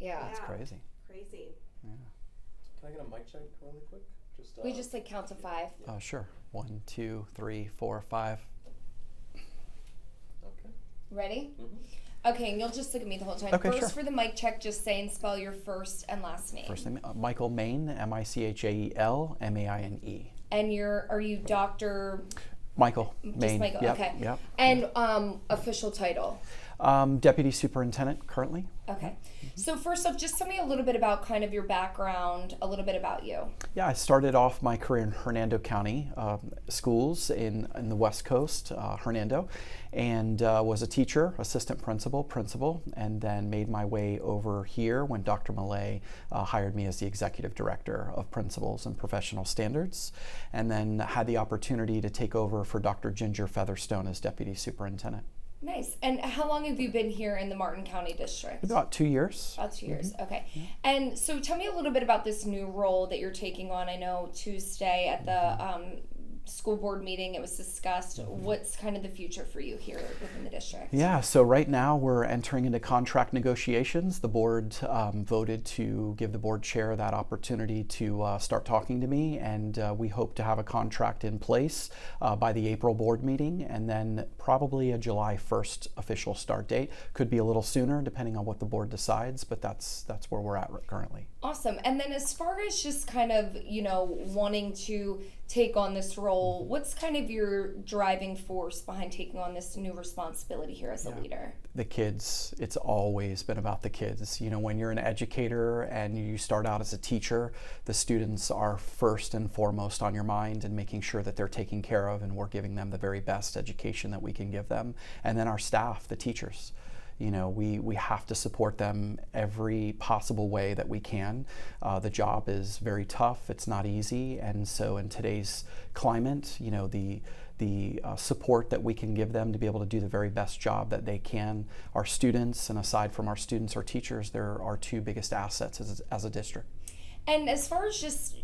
Yeah. It's crazy. Crazy. Yeah. Can I get a mic check really quick? We just like count to 5. Sure. 1, 2, 3, 4, 5. Okay. Ready? Mm-hmm. Okay, and you'll just look at me the whole time. Okay, First, sure. for the mic check, just say and spell your first and last name. First name, Michael Maine, Michael Maine. And are you Dr. Michael Just Maine. Michael, Yep, okay. Yep. And official title? Deputy Superintendent currently. Okay. So first off, just tell me a little bit about kind of your background, a little bit about you. Yeah, I started off my career in Hernando County schools in the West Coast, Hernando, and was a teacher, assistant principal, and then made my way over here when Dr. Millay hired me as the executive director of principals and professional standards, and then had the opportunity to take over for Dr. Ginger Featherstone as deputy superintendent. Nice. And how long have you been here in the Martin County District? About 2 years. About 2 years. Okay. And so tell me a little bit about this new role that you're taking on. I know Tuesday at the school board meeting it was discussed. What's kind of the future for you here within the district? Yeah, so right now we're entering into contract negotiations. The board voted to give the board chair that opportunity to start talking to me, and we hope to have a contract in place by the April board meeting, and then probably a July 1st official start date. Could be a little sooner depending on what the board decides, but that's where we're at currently. Awesome. And then as far as just kind of, wanting to take on this role, what's kind of your driving force behind taking on this new responsibility here as a leader? The kids. It's always been about the kids. When you're an educator and you start out as a teacher, the students are first and foremost on your mind, and making sure that they're taken care of and we're giving them the very best education that we can give them. And then our staff, the teachers. We have to support them every possible way that we can. The job is very tough. It's not easy. And so in today's climate, the support that we can give them to be able to do the very best job that they can. Our students, and aside from our students, our teachers, they're our 2 biggest assets as a district. And as far as just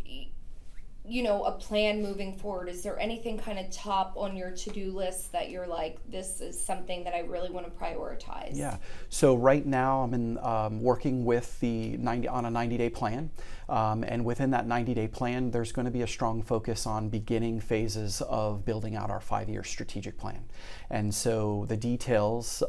a plan moving forward, is there anything kind of top on your to-do list that you're like, this is something that I really want to prioritize? Yeah, so right now I'm working with on a 90-day plan, and within that 90-day plan there's going to be a strong focus on beginning phases of building out our 5-year strategic plan. And so the details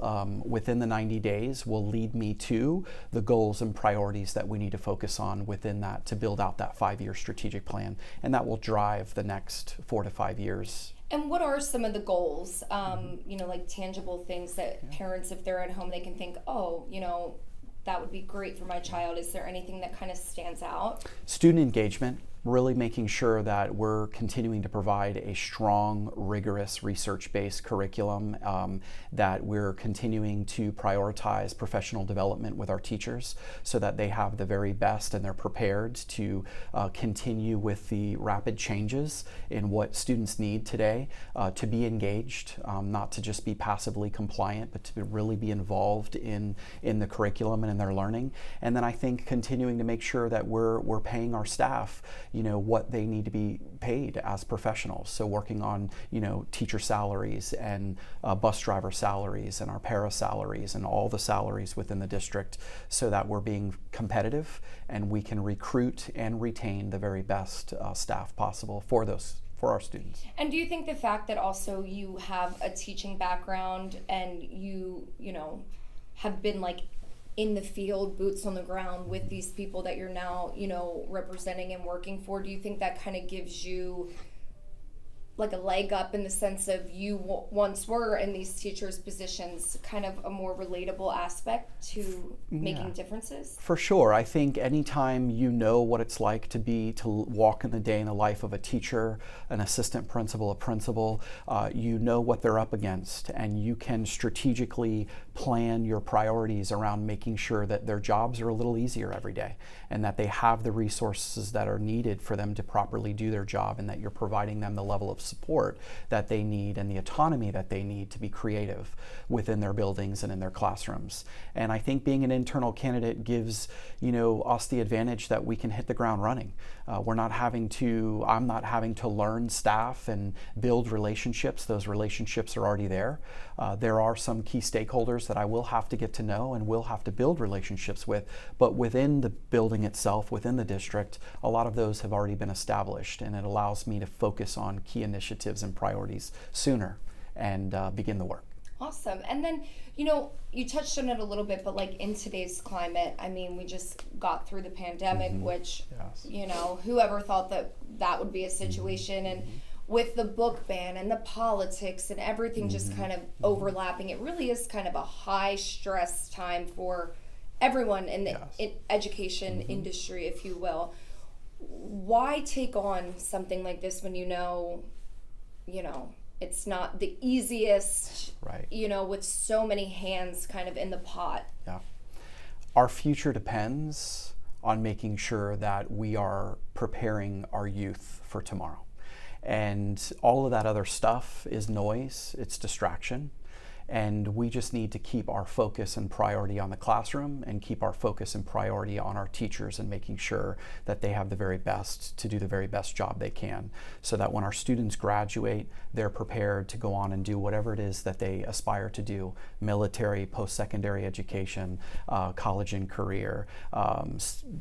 within the 90 days will lead me to the goals and priorities that we need to focus on within that to build out that 5-year strategic plan. And that will drive the next 4 to 5 years. And what are some of the goals, like tangible things that parents, if they're at home, they can think, that would be great for my child. Is there anything that kind of stands out? Student engagement. Really making sure that we're continuing to provide a strong, rigorous, research-based curriculum, that we're continuing to prioritize professional development with our teachers so that they have the very best and they're prepared to continue with the rapid changes in what students need today, to be engaged, not to just be passively compliant, but to really be involved in the curriculum and in their learning. And then I think continuing to make sure that we're paying our staff what they need to be paid as professionals. So working on, teacher salaries and bus driver salaries and our para salaries and all the salaries within the district so that we're being competitive and we can recruit and retain the very best staff possible for our students. And do you think the fact that also you have a teaching background and you have been in the field, boots on the ground with these people that you're now, representing and working for, do you think that kind of gives you like a leg up in the sense of you once were in these teachers' positions, kind of a more relatable aspect to making differences? For sure. I think anytime you know what it's like to walk in the day in the life of a teacher, an assistant principal, a principal, you know what they're up against, and you can strategically plan your priorities around making sure that their jobs are a little easier every day and that they have the resources that are needed for them to properly do their job and that you're providing them the level of support that they need and the autonomy that they need to be creative within their buildings and in their classrooms. And I think being an internal candidate gives, us the advantage that we can hit the ground running. I'm not having to learn staff and build relationships. Those relationships are already there. There are some key stakeholders that I will have to get to know and will have to build relationships with, but within the building itself, within the district, a lot of those have already been established, and it allows me to focus on key initiatives and priorities sooner and begin the work. Awesome. And then, you touched on it a little bit, but like in today's climate, I mean, we just got through the pandemic, which, Yes. Whoever thought that would be a situation, and with the book ban and the politics and everything just kind of overlapping, it really is kind of a high stress time for everyone in the education industry, if you will. Why take on something like this when it's not the easiest, Right. With so many hands kind of in the pot? Yeah. Our future depends on making sure that we are preparing our youth for tomorrow. And all of that other stuff is noise, it's distraction. And we just need to keep our focus and priority on the classroom and keep our focus and priority on our teachers and making sure that they have the very best to do the very best job they can, so that when our students graduate, they're prepared to go on and do whatever it is that they aspire to do: military, post-secondary education, college and career,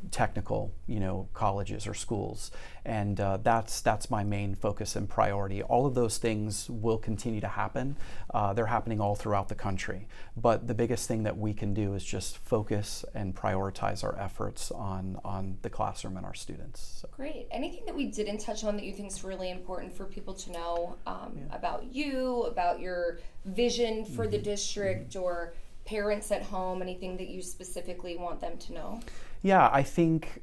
technical, colleges or schools. And that's my main focus and priority. All of those things will continue to happen. They're happening all throughout the country. But the biggest thing that we can do is just focus and prioritize our efforts on the classroom and our students. So. Great. Anything that we didn't touch on that you think is really important for people to know about you, about your vision for the district, or parents at home, anything that you specifically want them to know? Yeah, I think,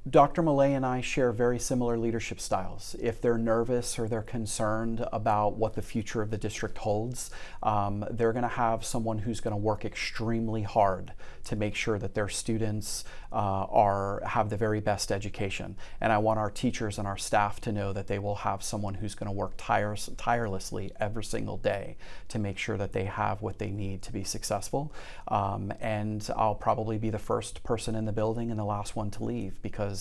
Dr. Millay and I share very similar leadership styles. If they're nervous or they're concerned about what the future of the district holds, they're going to have someone who's going to work extremely hard to make sure that their students have the very best education. And I want our teachers and our staff to know that they will have someone who's going to work tirelessly every single day to make sure that they have what they need to be successful. And I'll probably be the first person in the building and the last one to leave, because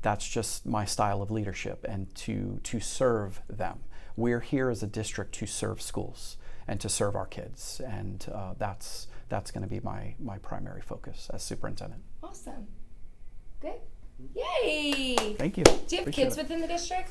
that's just my style of leadership, and to serve them. We're here as a district to serve schools and to serve our kids, and that's going to be my primary focus as superintendent. Awesome. Good. Yay! Thank you. Do you have Appreciate kids it. within the district?